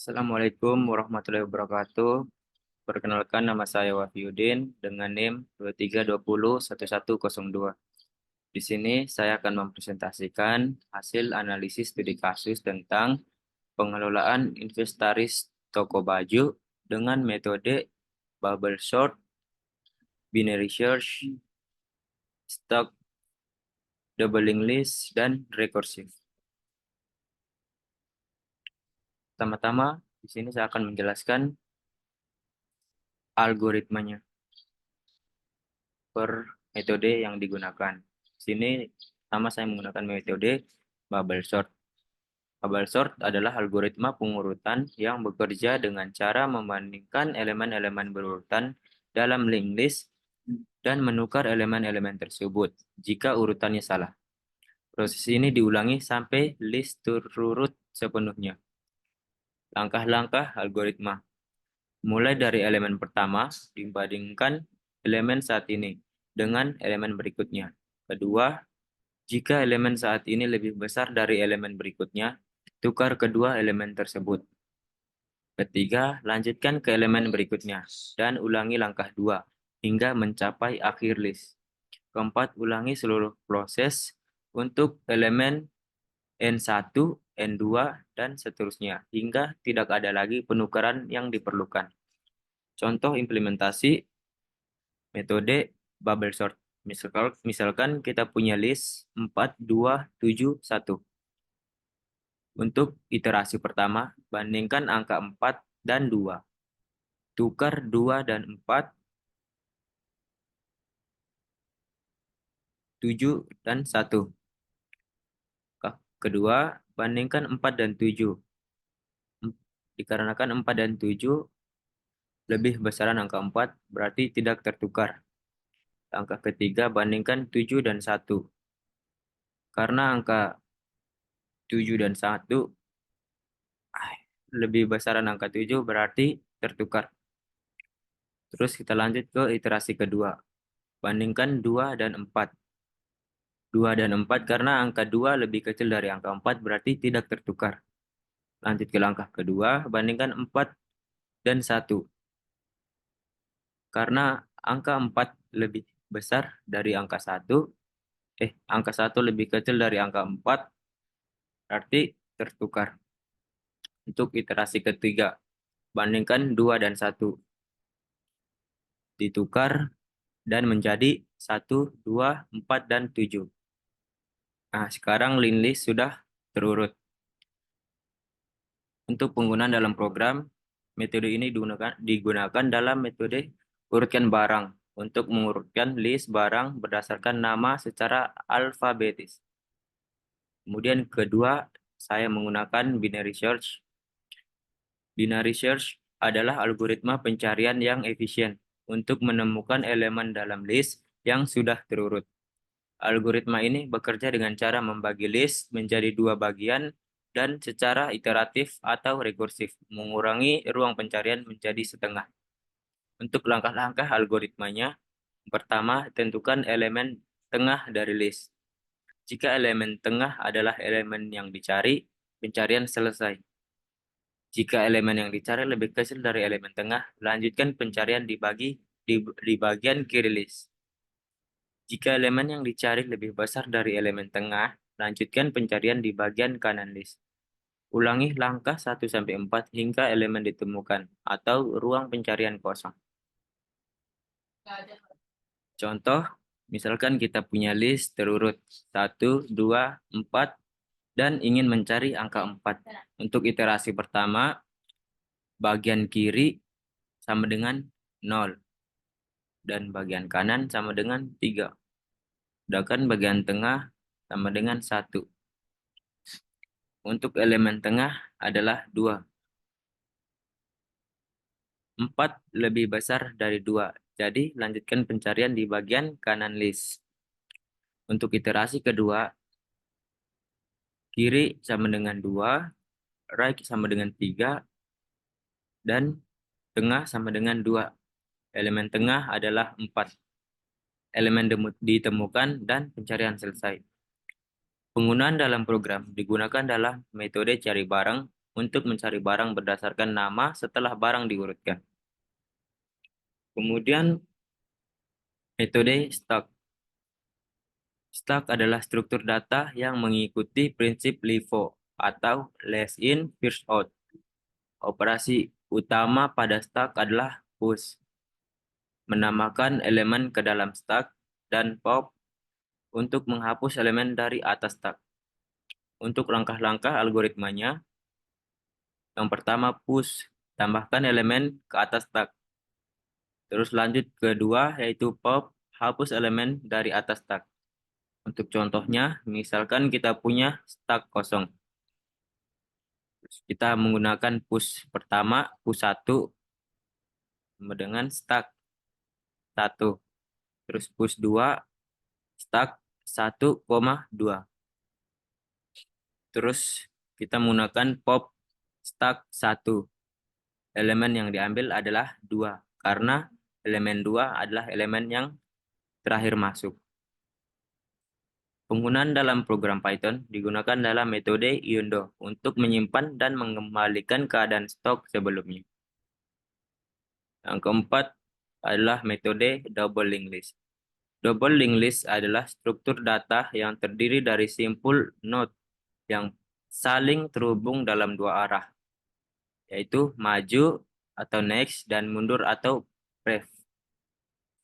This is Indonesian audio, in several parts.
Assalamualaikum warahmatullahi wabarakatuh. Perkenalkan, nama saya Wahyudin dengan NIM 23201102. Di sini saya akan mempresentasikan hasil analisis studi kasus tentang pengelolaan inventaris toko baju dengan metode bubble sort, binary search, stock doubling list, dan recursive. Pertama-tama, di sini saya akan menjelaskan algoritmanya per metode yang digunakan. Di sini pertama saya menggunakan metode bubble sort. Bubble sort adalah algoritma pengurutan yang bekerja dengan cara membandingkan elemen-elemen berurutan dalam linked list dan menukar elemen-elemen tersebut jika urutannya salah. Proses ini diulangi sampai list terurut sepenuhnya. Langkah-langkah algoritma. Mulai dari elemen pertama dibandingkan elemen saat ini dengan elemen berikutnya. Kedua, jika elemen saat ini lebih besar dari elemen berikutnya, tukar kedua elemen tersebut. Ketiga, lanjutkan ke elemen berikutnya dan ulangi langkah 2 hingga mencapai akhir list. Keempat, ulangi seluruh proses untuk elemen N1, N2, dan seterusnya hingga tidak ada lagi penukaran yang diperlukan. Contoh implementasi metode bubble sort. Misalkan kita punya list 4, 2, 7, 1. Untuk iterasi pertama, bandingkan angka 4 dan 2. Tukar 2 dan 4, 7 dan 1. Kedua, bandingkan 4 dan 7. Dikarenakan 4 dan 7 lebih besaran angka 4, berarti tidak tertukar. Angka ketiga, bandingkan 7 dan 1. Karena angka 7 dan 1 lebih besaran angka 7 berarti tertukar. Terus kita lanjut ke iterasi kedua. Bandingkan 2 dan 4. 2 dan 4 karena angka 2 lebih kecil dari angka 4 berarti tidak tertukar. Lanjut ke langkah kedua, bandingkan 4 dan 1. Karena angka 4 lebih besar dari angka 1, angka 1 lebih kecil dari angka 4 berarti tertukar. Untuk iterasi ketiga, bandingkan 2 dan 1. Ditukar dan menjadi 1, 2, 4, dan 7. Nah, sekarang link list sudah terurut. Untuk penggunaan dalam program, metode ini digunakan dalam metode urutkan barang untuk mengurutkan list barang berdasarkan nama secara alfabetis. Kemudian kedua, saya menggunakan binary search. Binary search adalah algoritma pencarian yang efisien untuk menemukan elemen dalam list yang sudah terurut. Algoritma ini bekerja dengan cara membagi list menjadi dua bagian dan secara iteratif atau rekursif, mengurangi ruang pencarian menjadi setengah. Untuk langkah-langkah algoritmanya, pertama, tentukan elemen tengah dari list. Jika elemen tengah adalah elemen yang dicari, pencarian selesai. Jika elemen yang dicari lebih kecil dari elemen tengah, lanjutkan pencarian di bagian kiri list. Jika elemen yang dicari lebih besar dari elemen tengah, lanjutkan pencarian di bagian kanan list. Ulangi langkah 1-4 hingga elemen ditemukan atau ruang pencarian kosong. Contoh, misalkan kita punya list terurut 1, 2, 4, dan ingin mencari angka 4. Untuk iterasi pertama, bagian kiri sama dengan 0, dan bagian kanan sama dengan 3. Sedangkan bagian tengah sama dengan 1. Untuk elemen tengah adalah 2. 4 lebih besar dari 2. Jadi, lanjutkan pencarian di bagian kanan list. Untuk iterasi kedua, kiri sama dengan 2, right sama dengan 3, dan tengah sama dengan 2. Elemen tengah adalah 4. Elemen ditemukan dan pencarian selesai. Penggunaan dalam program digunakan dalam metode cari barang untuk mencari barang berdasarkan nama setelah barang diurutkan. Kemudian metode stok. Stok adalah struktur data yang mengikuti prinsip LIFO atau last in, first out. Operasi utama pada stok adalah push, menambahkan elemen ke dalam stok, dan pop untuk menghapus elemen dari atas stok. Untuk langkah-langkah algoritmanya, yang pertama push, tambahkan elemen ke atas stok. Terus lanjut kedua yaitu pop, hapus elemen dari atas stok. Untuk contohnya, misalkan kita punya stok kosong. Kita menggunakan push pertama, push 1 dengan stok 1. Terus push 2, stok 1,2. Terus kita menggunakan pop stok 1. Elemen yang diambil adalah 2, karena elemen 2 adalah elemen yang terakhir masuk. Penggunaan dalam program Python digunakan dalam metode Yundo untuk menyimpan dan mengembalikan keadaan stok sebelumnya. Yang keempat adalah metode double linked list. Double linked list adalah struktur data yang terdiri dari simpul node yang saling terhubung dalam dua arah, yaitu maju atau next dan mundur atau pref.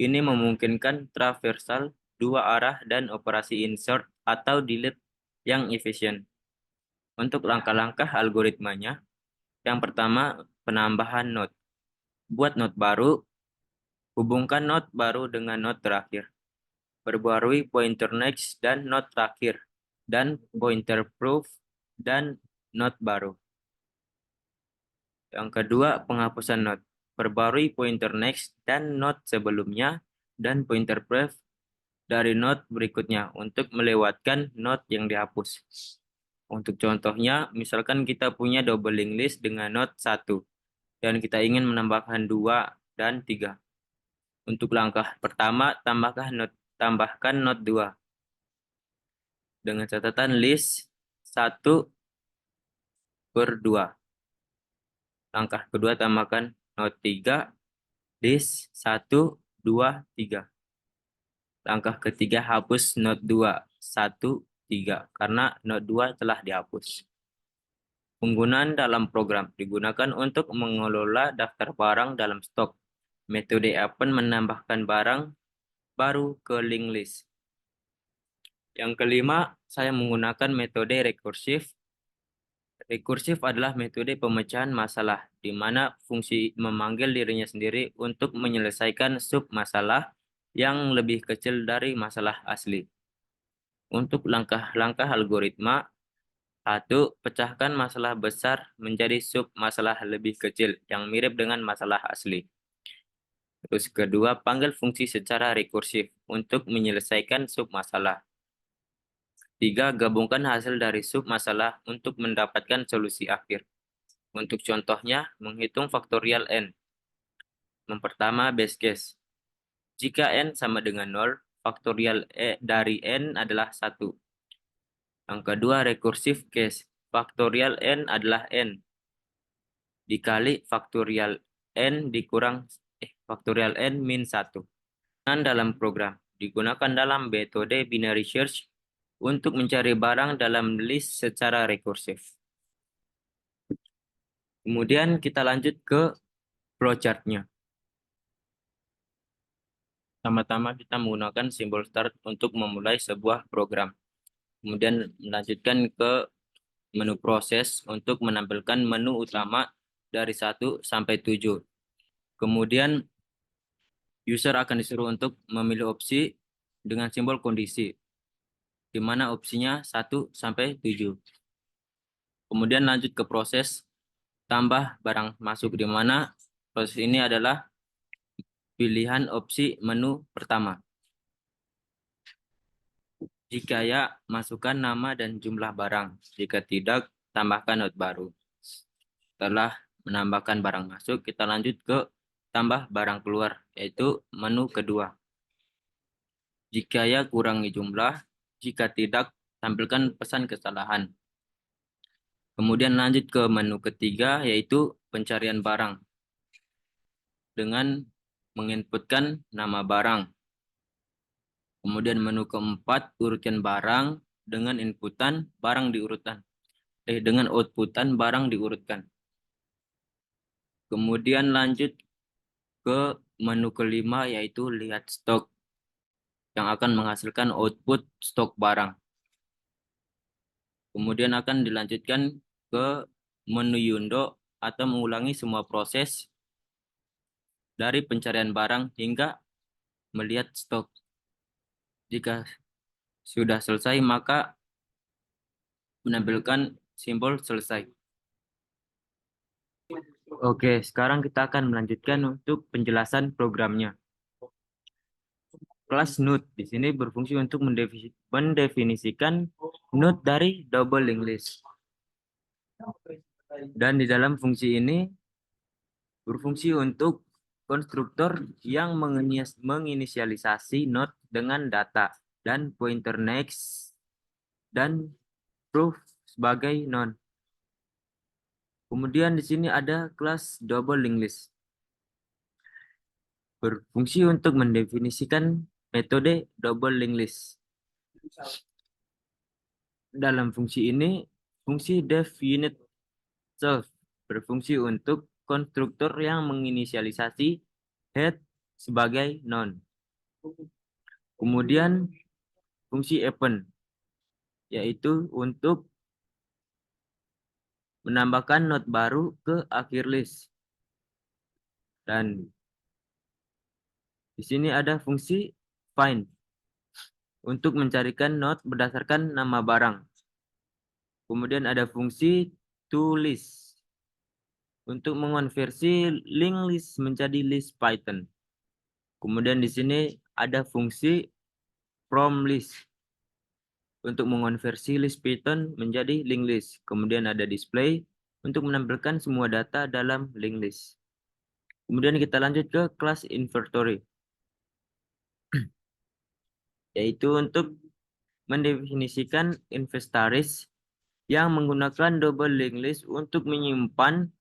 Ini memungkinkan traversal dua arah dan operasi insert atau delete yang efisien. Untuk langkah-langkah algoritmanya, yang pertama penambahan node. Buat node baru, hubungkan node baru dengan node terakhir. Perbarui pointer next dan node terakhir, dan pointer proof dan node baru. Yang kedua, penghapusan node. Perbarui pointer next dan node sebelumnya dan pointer proof dari node berikutnya untuk melewatkan node yang dihapus. Untuk contohnya, misalkan kita punya double linked list dengan node 1 dan kita ingin menambahkan 2 dan 3. Untuk langkah pertama, tambahkan node 2 dengan catatan list 1/2. Langkah kedua, tambahkan node 3 list 1, 2, 3. Langkah ketiga, hapus node 2, 1, 3 karena node 2 telah dihapus. Penggunaan dalam program digunakan untuk mengelola daftar barang dalam stok. Metode append menambahkan barang baru ke linked list. Yang kelima, saya menggunakan metode rekursif. Rekursif adalah metode pemecahan masalah, di mana fungsi memanggil dirinya sendiri untuk menyelesaikan sub-masalah yang lebih kecil dari masalah asli. Untuk langkah-langkah algoritma, 1. Pecahkan masalah besar menjadi sub-masalah lebih kecil yang mirip dengan masalah asli. Terus kedua, panggil fungsi secara rekursif untuk menyelesaikan sub-masalah. 3. Gabungkan hasil dari sub-masalah untuk mendapatkan solusi akhir. Untuk contohnya, menghitung faktorial n. Yang pertama, base case. Jika n sama dengan 0, faktorial dari n adalah 1. Yang kedua, recursive case. Faktorial n adalah n dikali faktorial n dikurang faktorial n min 1. Dan dalam program digunakan dalam metode binary search untuk mencari barang dalam list secara rekursif. Kemudian kita lanjut ke flowchart-nya. Pertama-tama kita menggunakan simbol start untuk memulai sebuah program. Kemudian melanjutkan ke menu proses untuk menampilkan menu utama dari 1 sampai 7. Kemudian user akan disuruh untuk memilih opsi dengan simbol kondisi, di mana opsinya 1 sampai 7. Kemudian lanjut ke proses tambah barang masuk, di mana proses ini adalah pilihan opsi menu pertama. Jika ya, masukkan nama dan jumlah barang. Jika tidak, tambahkan node baru. Setelah menambahkan barang masuk, kita lanjut ke tambah barang keluar, yaitu menu kedua. Jika ya, kurangi jumlah. Jika tidak, tampilkan pesan kesalahan. Kemudian lanjut ke menu ketiga, yaitu pencarian barang dengan menginputkan nama barang. Kemudian menu keempat, urutkan barang dengan inputan barang diurutkan. Dengan outputan barang diurutkan. Kemudian lanjut ke menu kelima, yaitu lihat stok yang akan menghasilkan output stok barang. Kemudian akan dilanjutkan ke menu Yundo atau mengulangi semua proses dari pencarian barang hingga melihat stok. Jika sudah selesai, maka menampilkan simbol selesai. Oke, sekarang kita akan melanjutkan untuk penjelasan programnya. Kelas Node di sini berfungsi untuk mendefinisikan node dari double linked list. Dan di dalam fungsi ini berfungsi untuk konstruktor yang menginisialisasi node dengan data dan pointer next dan proof sebagai non. Kemudian di sini ada kelas double linked list. Berfungsi untuk mendefinisikan metode double linked list. Dalam fungsi ini, fungsi definite self berfungsi untuk konstruktor yang menginisialisasi head sebagai non. Kemudian fungsi append yaitu untuk menambahkan node baru ke akhir list. Dan di sini ada fungsi find untuk mencarikan node berdasarkan nama barang. Kemudian ada fungsi toList untuk mengonversi link list menjadi list Python. Kemudian di sini ada fungsi from list untuk mengonversi list Python menjadi link list. Kemudian ada display untuk menampilkan semua data dalam link list. Kemudian kita lanjut ke kelas inventory, yaitu untuk mendefinisikan inventaris yang menggunakan double linked list untuk menyimpan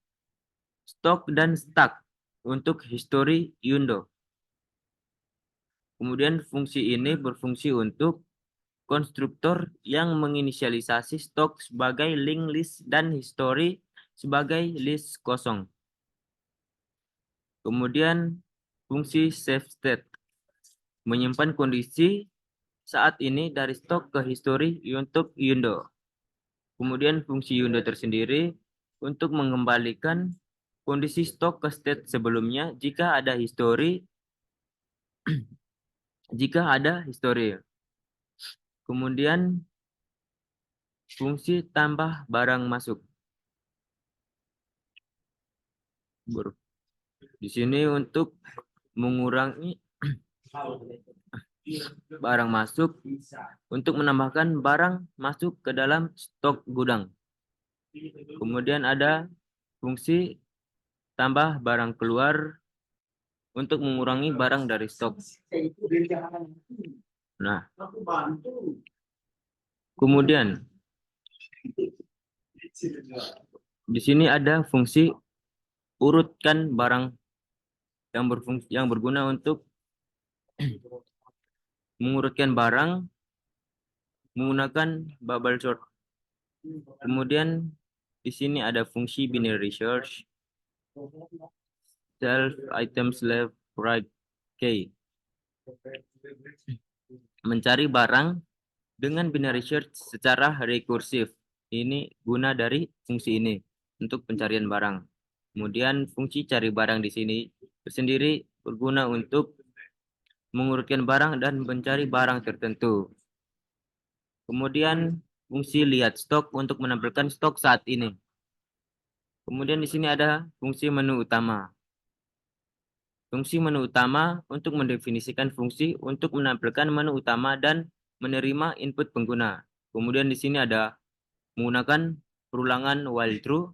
stok dan stack untuk history Yundo. Kemudian fungsi ini berfungsi untuk konstruktor yang menginisialisasi stok sebagai linked list dan history sebagai list kosong. Kemudian fungsi save state menyimpan kondisi saat ini dari stok ke history untuk Yundo. Kemudian fungsi Yundo tersendiri untuk mengembalikan kondisi stok ke state sebelumnya jika ada history. Kemudian fungsi tambah barang masuk. Di sini untuk mengurangi barang masuk untuk menambahkan barang masuk ke dalam stok gudang. Kemudian ada fungsi tambah barang keluar untuk mengurangi barang dari stok. Nah, kemudian di sini ada fungsi urutkan barang yang berguna untuk mengurutkan barang menggunakan bubble sort. Kemudian di sini ada fungsi binary search, self items left right key. Mencari barang dengan binary search secara rekursif. Ini guna dari fungsi ini untuk pencarian barang. Kemudian fungsi cari barang di sini sendiri berguna untuk mengurutkan barang dan mencari barang tertentu. Kemudian fungsi lihat stok untuk menampilkan stok saat ini. Kemudian di sini ada fungsi menu utama. Fungsi menu utama untuk mendefinisikan fungsi untuk menampilkan menu utama dan menerima input pengguna. Kemudian di sini ada menggunakan perulangan while true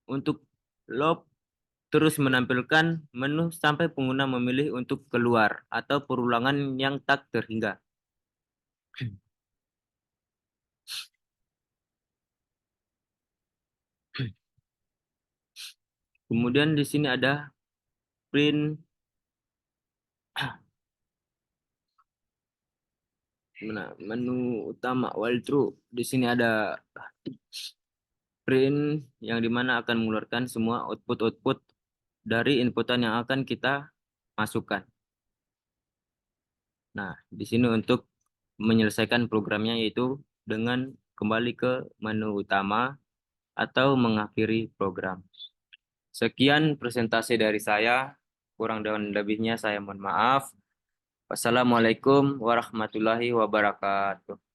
untuk loop terus menampilkan menu sampai pengguna memilih untuk keluar atau perulangan yang tak terhingga. . Kemudian di sini ada print menu utama walkthrough. Di sini ada print yang dimana akan mengeluarkan semua output-output dari inputan yang akan kita masukkan. Nah, di sini untuk menyelesaikan programnya yaitu dengan kembali ke menu utama atau mengakhiri program. Sekian presentasi dari saya. Kurang dan lebihnya saya mohon maaf. Wassalamualaikum warahmatullahi wabarakatuh.